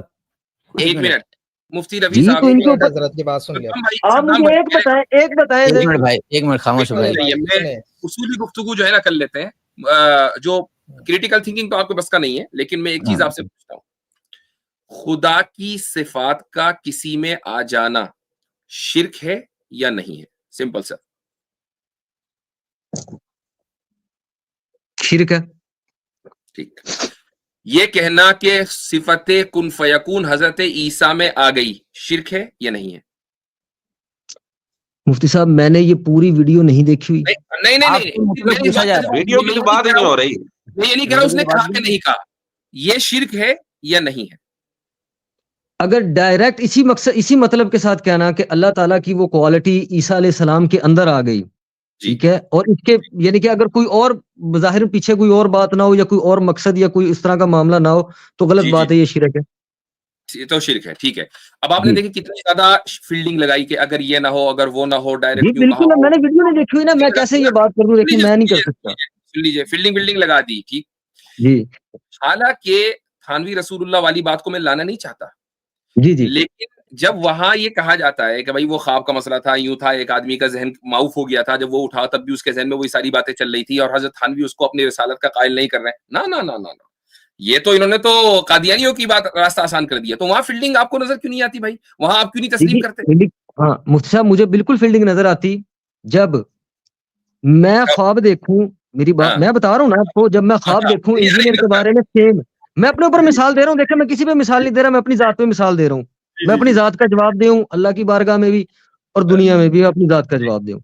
ایک منٹ مفتی رفیع جی صاحب, تو ان کے اوپر حضرت کی بات سن لیں. آپ مجھے ایک بتائیں ایک منٹ بھائی, ایک منٹ خاموش بھائی. میں اصولی گفتگو جو ہے نا کر لیتے ہیں. جو کریٹیکل تھنکنگ تو آپ کے بس کا نہیں ہے, لیکن میں ایک چیز آپ سے پوچھتا ہوں, خدا کی صفات کا کسی میں آ جانا شرک ہے یا نہیں ہے؟ سمپل سر. شرک ہے. ٹھیک, یہ کہنا کہ صفت کن فیکون حضرت عیسیٰ میں آ گئی شرک ہے یا نہیں ہے؟ مفتی صاحب میں نے یہ پوری ویڈیو نہیں دیکھی ہوئی. نہیں, ویڈیو کی تو بات ہی نہیں ہو رہی. میں یہ نہیں کہہ رہا اس نے کہا کہ نہیں کہا, یہ شرک ہے یا نہیں ہے؟ اگر ڈائریکٹ اسی مطلب کے ساتھ کہنا کہ اللہ تعالیٰ کی وہ کوالٹی عیسیٰ علیہ السلام کے اندر آ گئی, ٹھیک ہے, اور اس کے یعنی کہ اگر کوئی اور ظاہر پیچھے کوئی اور بات نہ ہو, یا کوئی اور مقصد یا کوئی اس طرح کا معاملہ نہ ہو, تو غلط بات ہے, یہ شرک ہے. तो शिरक है, ठीक है। अब आपने देखिए कितनी ज्यादा फील्डिंग लगाई कि अगर ये ना हो, अगर वो ना हो, डायरेक्ट जी बिल्कुल, मैंने वीडियो नहीं देखी हुई ना, मैं कैसे ये बात करूं, देखिए मैं नहीं कर सकता। सुन लीजिए, फील्डिंग लगा दी, ठीक। जी हालांकि थानवी रसूलुल्लाह वाली बात को मैं लाना नहीं चाहता, जी जी लेकिन जब वहां ये कहा जाता है कि भाई वो ख्वाब का मसला था, यूं था, एक आदमी का जहन माउफ हो गया था, जब वो उठा तब भी उसके जहन में वही सारी बातें चल रही थी, और हजरत थानवी उसको अपनी रिसालत का कायल नहीं कर रहे हैं। ना ना ना ना ना, ये तो इन्होंने तो कादियानियों की बात रास्ता आसान कर दिया। तो वहां फील्डिंग आपको नजर क्यों नहीं आती भाई? वहां आप क्यों नहीं तस्लीम करते? फील्डिंग, हाँ मुफ्ती साहब, मुझे बिल्कुल फील्डिंग नजर आती जब मैं ख्वाब देखूं, मेरी बात हाँ, मैं बता रहा हूँ ना आपको, जब मैं ख्वाब देखूं इंजीनियर के बारे में सेम, मैं अपने ऊपर मिसाल दे रहा हूँ, देखिए मैं किसी पे मिसाल नहीं दे रहा, मैं अपनी जात पे मिसाल दे रहा हूँ, मैं अपनी जात का जवाब दूं अल्लाह की बारगाह में भी और दुनिया में भी अपनी जात का जवाब दूं।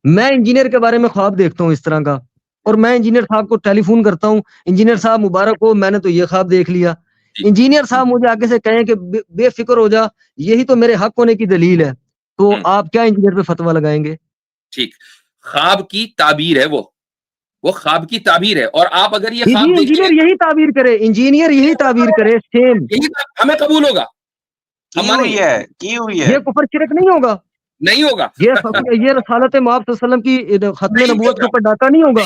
मैं इंजीनियर के बारे में ख्वाब देखता हूँ इस तरह का, और मैं इंजीनियर साहब को टेलीफोन करता हूँ, इंजीनियर साहब मुबारक हो, मैंने तो ये ख्वाब देख लिया। इंजीनियर साहब मुझे आगे से कहें कि बेफिक्र हो जा, यही तो मेरे हक होने की दलील है, तो आप क्या इंजीनियर पे फतवा लगाएंगे? ठीक, ख्वाब की ताबीर है वो ख्वाब की ताबीर है, और आप अगर ये ख्वाब इंजीनियर यही ताबीर करे, इंजीनियर यही ताबीर करे सेम, यही हमें कबूल होगा, की हुई है, ये कुफर शिरक नहीं होगा, नहीं होगा, ये रसालत मौत सल्लल्लाहु अलैहि वसल्लम की खत्म नबूवत के ऊपर डाका नहीं होगा,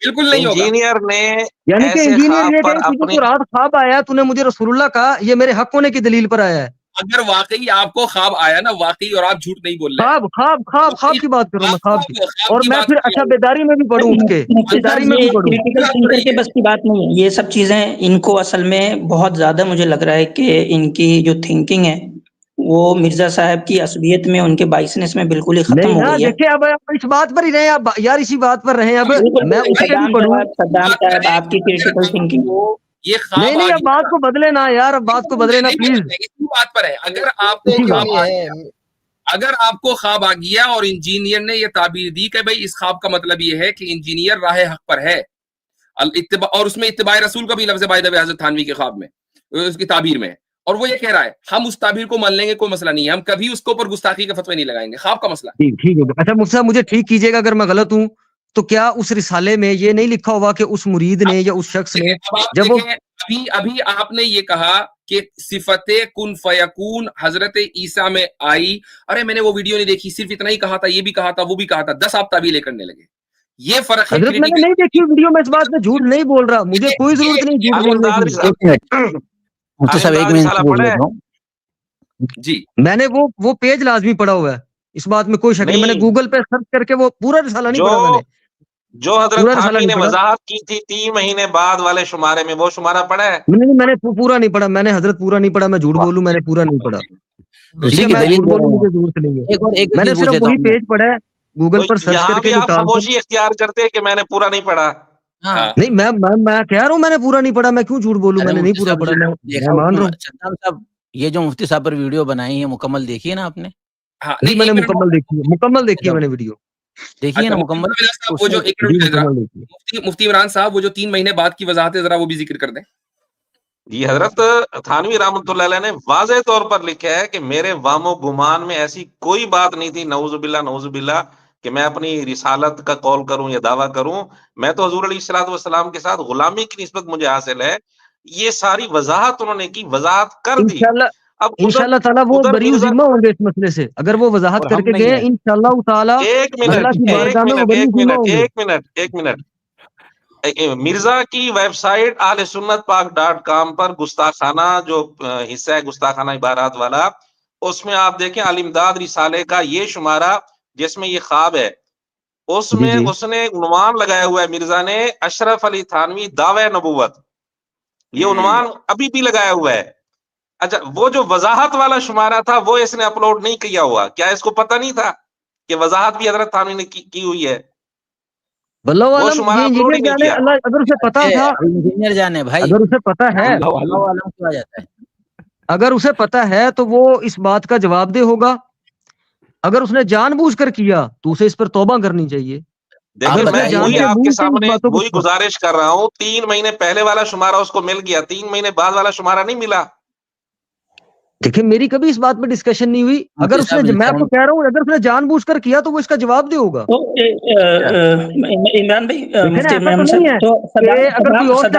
बिल्कुल नहीं होगा। इंजीनियर ने यानी कि इंजीनियर ये पर कहे तुझे तो रात ख्वाब आया, तूने मुझे रसूलुल्लाह कहा, ये मेरे हक होने की दलील पर आया है। अगर वाकई आपको ख्वाब आया ना, वाकई, और आप झूठ नहीं बोल रहे, ख्वाब की बात करूं मैं, ख्वाब की, और मैं फिर अच्छा बेदारी में भी पढ़ूं, उठ के बेदारी में भी पढ़ूं। क्रिटिकल थिंकर के बस की बात नहीं है ये सब चीजें, इनको असल में बहुत ज्यादा मुझे लग रहा है कि इनकी जो थिंकिंग है वो मिर्जा साहब की असबियत में, उनके बाइसनेस में बिल्कुल ही खत्म हो गई है। देखिए अब इस बात पर ही रहे अब यार, इसी बात पर रहे अब, मैं सद्दाम साहब आपकी क्रिटिकल थिंकिंग ये नहीं, अब बात को बदले ना यार, अब बात को बदले ना प्लीज, इसी बात पर है। अगर आपको ख्वाब आ गया और इंजीनियर ने ये ताबीर दी कि भाई इस ख्वाब का मतलब ये है कि इंजीनियर राह हक पर है, और उसमें इत्तिबाए रसूल का भी लफ्ज़ बाय द वे हज़रत थानवी के ख्वाब में, उसकी ताबीर में, और वो ये कह रहा है हम उस ताबीर को मान लेंगे, कोई मसला नहीं है, हम कभी उसके ऊपर गुस्ताखी के फतवे नहीं लगाएंगे, ख्वाब का मसला। ठीक है। अच्छा मुफ्ती साहब मुझे ठीक कीजिएगा अगर मैं गलत हूँ, तो क्या उस रिसाले में ये नहीं लिखा हुआ कि उस मुरीद ने या उस शख्स ने, जब वो अभी आपने ये कहा कि सिफते कुन फयकून हजरत ईसा में आई, अरे मैंने वो वीडियो नहीं देखी, सिर्फ इतना ही कहा था, ये भी कहा था, वो भी कहा था, 10 आप ताबीलें करने लगे, ये फर्क है। हजरत मैंने नहीं देखी वीडियो में, इस बात में झूठ नहीं बोल रहा, मुझे कोई जरूरत नहीं झूठ बोलने की। मुफ्ती साहब एक मिनट बोल लेता हूं जी, मैंने वो पेज लाजमी पढ़ा हुआ है, इस बात में कोई शक नहीं, मैंने गूगल पे सर्च करके वो पूरा रिसाला नहीं पढ़ा मैंने, जो हजरत थानवी ने वजाहत की थी 3 महीने बाद वाले शुमारे में, वो शुमारा पढ़ा है? नहीं, मैंने पूरा नहीं पढ़ा, मैंने हजरत पूरा नहीं पढ़ा, मैं झूठ बोलूं मैंने पूरा नहीं पढ़ा, उसी की दलील मुझे जरूरत नहीं है, मैंने सिर्फ वही पेज पढ़ा है, गूगल पर सर्च करके आप खामोशी इख्तियार करते हैं कि मैंने पूरा नहीं पढ़ा। नहीं, मैं कह रहा हूँ मैंने पूरा नहीं पढ़ा, मैं क्यों झूठ बोलूं, मैंने नहीं पूरा पढ़ा, मैं मान रहा हूँ। सद्दाम साहब ये जो मुफ्ती साहब पर वीडियो बनाई है मुकम्मल देखी है ना आपने? हाँ, नहीं मैंने मुकम्मल देखी है मैंने वीडियो, देखिए ना मुकम्मल। वो जो मुफ्ती इमरान साहब वो जो 3 महीने बाद की वजाहत है, जरा वो भी जिक्र कर दें। ये हजरत थानवी रहमतुल्लाह अलैह ने वाज़ेह तौर पर लिखा है कि मेरे वामो गुमान में ऐसी कोई बात नहीं थी, नऊजुबिल्लाह, कि मैं अपनी रिसालत का कौल करूं या दावा करूं। मैं तो हुजूर अलैहिस्सलातु वस्सलाम के साथ गुलामी की निस्बत मुझे हासिल है। ये सारी वजाहत उन्होंने की, वजाहत कर दी। अब इंशाअल्लाह ताला वो बरी जिम्मा होंगे इस मसले से, अगर वो वजाहत करके गए इंशाअल्लाह ताला। एक मिनट मिर्जा की वेबसाइट अहले सुन्नत पाक.com पर गुस्ताखाना जो हिस्सा है, गुस्ताखाना इबारात वाला, उसमें आप देखें अल-इमदाद रिसाले का ये शुमारा जिसमें ये ख्वाब है, उसमें उसने उन्वान लगाया हुआ है मिर्जा ने, अशरफ अली थानवी दावे नबूवत, ये उन्वान अभी भी लगाया हुआ है। अच्छा, वो जो वजाहत वाला शुमारा था वो इसने अपलोड नहीं किया हुआ, क्या इसको पता नहीं था कि वजाहत भी हजरत थानवी ने की हुई है? वो शुमारा अपलोड ही नहीं किया। अगर उसे पता था, इंजीनियर जाने भाई, अगर उसे पता है, अगर उसे पता है तो वो इस बात का जवाबदेह होगा। अगर उसने जानबूझकर किया तो उसे इस पर तौबा करनी चाहिए। देखिए मैं वही आपके सामने वही गुजारिश कर रहा हूँ, 3 महीने पहले वाला शुमारा उसको मिल गया, 3 महीने बाद वाला शुमारा नहीं मिला। देखिए मेरी कभी इस बात पे डिस्कशन नहीं हुई, अगर उसने, मैं तो कह रहा हूँ अगर उसने जानबूझकर किया तो वो इसका जवाब दे होगा। तो इमरान भाई, ऐसा तो नहीं है कि अगर कोई और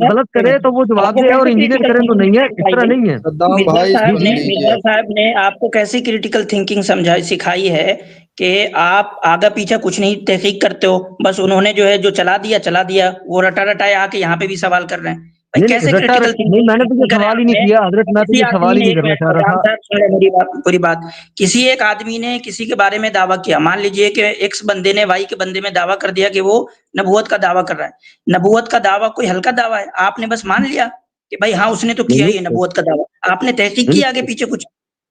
गलत करे तो वो जवाब दे और इंजीनियर करे तो नहीं है, इस तरह नहीं है। सद्दाम भाई सुन लीजिए, मिर्जा साहब ने आपको कैसी क्रिटिकल थिंकिंग समझाई सिखाई है कि आप आगे पीछे कुछ नहीं तहकीक करते हो, बस उन्होंने जो है जो चला दिया, वो रटा रटाए आके यहाँ पे भी सवाल कर रहे हैं। कैसे क्रिटिकल नहीं, मैंने तो ये सवाल ही नहीं किया हजरत, मैं तो ये सवाल ही नहीं करना चाह रहा था। मेरी पूरी बात, किसी एक आदमी ने किसी के बारे में दावा किया, मान लीजिए कि एक्स बंदे ने वाई के बंदे में दावा कर दिया कि वो नबूवत का दावा कर रहा है। नबूवत का दावा कोई हल्का दावा है, आपने बस मान लिया कि भाई हाँ उसने तो किया ही नबूवत का दावा, आपने तहकीक की आगे पीछे कुछ?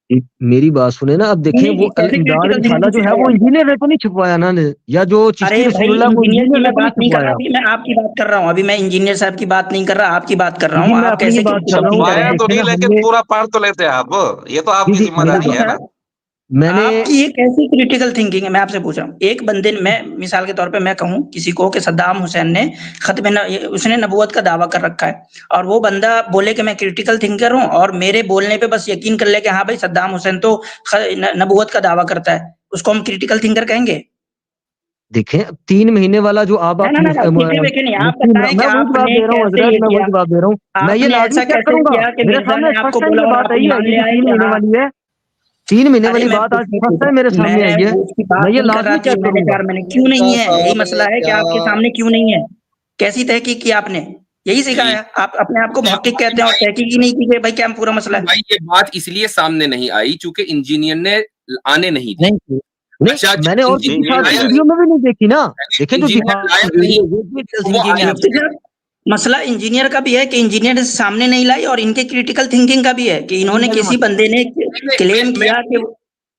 मेरी बात सुने ना, अब देखें वो इमदाद रिसाला जो है वो इंजीनियर ने तो नहीं छुपवाया ना, या जो चिश्ती रसूलुल्लाह वो इंजीनियर ने बात नहीं कर रहा, अभी मैं आपकी बात कर रहा हूँ, अभी मैं इंजीनियर साहब की बात नहीं कर रहा, आपकी बात कर रहा हूँ। आप कैसे छुपवाया तो नहीं, लेकिन पूरा पार तो लेते हैं आप, ये तो आपकी जिम्मेदारी है ना। मैंने आपकी ये कैसी क्रिटिकल थिंकिंग है, मैं आपसे पूछ रहा हूँ। एक बंदे ने, मैं मिसाल के तौर पे मैं कहूँ किसी को कि सद्दाम हुसैन ने खत में उसने नबूवत का दावा कर रखा है, और वो बंदा बोले कि मैं क्रिटिकल थिंकर हूँ और मेरे बोलने पे बस यकीन कर ले कि हाँ भाई सद्दाम हुसैन तो नबूवत का दावा करता है, उसको हम क्रिटिकल थिंकर कहेंगे? देखें 3 महीने वाला जो आप मैं वही जवाब दे रहा हूँ, मैं ये लाजमी चेक करूंगा, मेरे सामने फर्स्ट टाइम ये बात आई है, ये 3 महीने वाली है, 3 महीने वाली बात आज फर्स्ट टाइम मेरे सामने आई है, मैं ये लाजमी चेक करूंगा। मैंने क्यों नहीं है, यही मसला है कि आपके सामने क्यों नहीं है, कैसी तहकीक की आपने, यही सिखाया? आप अपने आप को मुहक्किक कहते हैं और तहकीक ही नहीं की, भाई क्या पूरा मसला है? भाई ये बात इसलिए सामने नहीं आई क्योंकि इंजीनियर ने आने नहीं दी। नहीं, मैंने और वीडियो में भी नहीं देखी ना, देखें जो मसला इंजीनियर का भी है कि इंजीनियर सामने नहीं लाई, और इनके क्रिटिकल थिंकिंग का भी है कि इन्होंने किसी बंदे ने क्लेम किया कि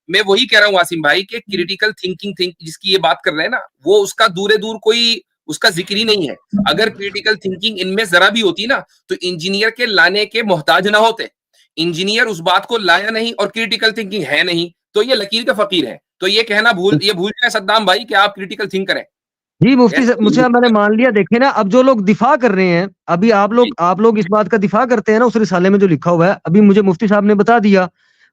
मैं वही कह रहा हूँ वासिम भाई कि क्रिटिकल थिंकिंग जिसकी ये बात कर रहे हैं ना, वो उसका दूर कोई उसका जिक्र ही नहीं है। अगर क्रिटिकल थिंकिंग इनमें जरा भी होती ना तो इंजीनियर के लाने के मोहताज ना होते। इंजीनियर उस बात को लाया नहीं और क्रिटिकल थिंकिंग है नहीं, तो ये लकीर का फकीर है। तो ये कहना भूल जाए सद्दाम भाई कि आप क्रिटिकल थिंक करें। जी मुफ्ती मुझे मैंने मान लिया। देखे ना, अब जो लोग दिफा कर रहे हैं, अभी आप लोग इस बात का दिफा करते हैं ना, उस रिसाले में जो लिखा हुआ है, अभी मुझे मुफ्ती साहब ने बता दिया।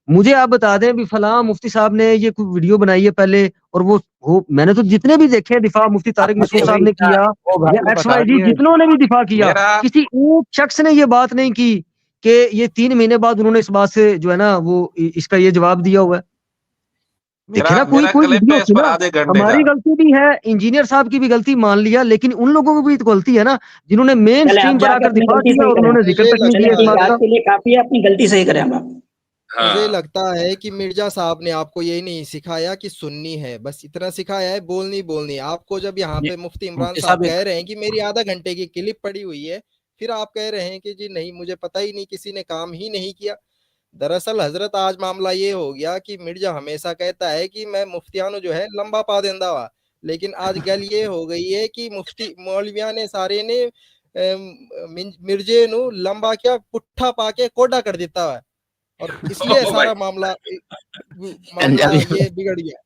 मुझे आप बता दें भी फलां मुफ्ती साहब ने ये कोई वीडियो बनाई है पहले, और वो मैंने तो जितने भी देखे दिफा मुफ्ती तारिक मसूद साहब ने किया, XYZ जितनों ने भी दिफा किया, किसी एक शख्स ने ये बात नहीं की कि ये 3 महीने बाद उन्होंने इस बात से जो है ना वो इसका ये जवाब दिया हुआ है। देखिए ना, कोई हमारी गलती भी है, इंजीनियर साहब की भी गलती मान लिया, लेकिन उन लोगों की भी तो गलती है ना जिन्होंने मेन स्ट्रीम पर आकर दिफा किया और उन्होंने जिक्र तक नहीं किया इस बात का। काफी अपनी गलती सही करें आप। मुझे लगता है कि मिर्जा साहब ने आपको यही नहीं सिखाया कि सुन्नी है, बस इतना सिखाया है बोलनी। आपको जब यहाँ पे मुफ्ती इमरान साहब कह रहे हैं कि मेरी आधा घंटे की क्लिप पड़ी हुई है, फिर आप कह रहे हैं कि जी नहीं मुझे पता ही नहीं, किसी ने काम ही नहीं किया। दरअसल हजरत आज मामला ये हो गया कि मिर्जा हमेशा कहता है कि मैं मुफ्तियानो जो है लंबा पा देंदा हुआ, लेकिन आज गल ये हो गई है कि मुफ्ती मौलविया ने सारे ने मिर्जे नु लंबा क्या पुट्ठा पाके कोडा कर देता है, और इसलिए सारा मामला ये बिगड़ गया।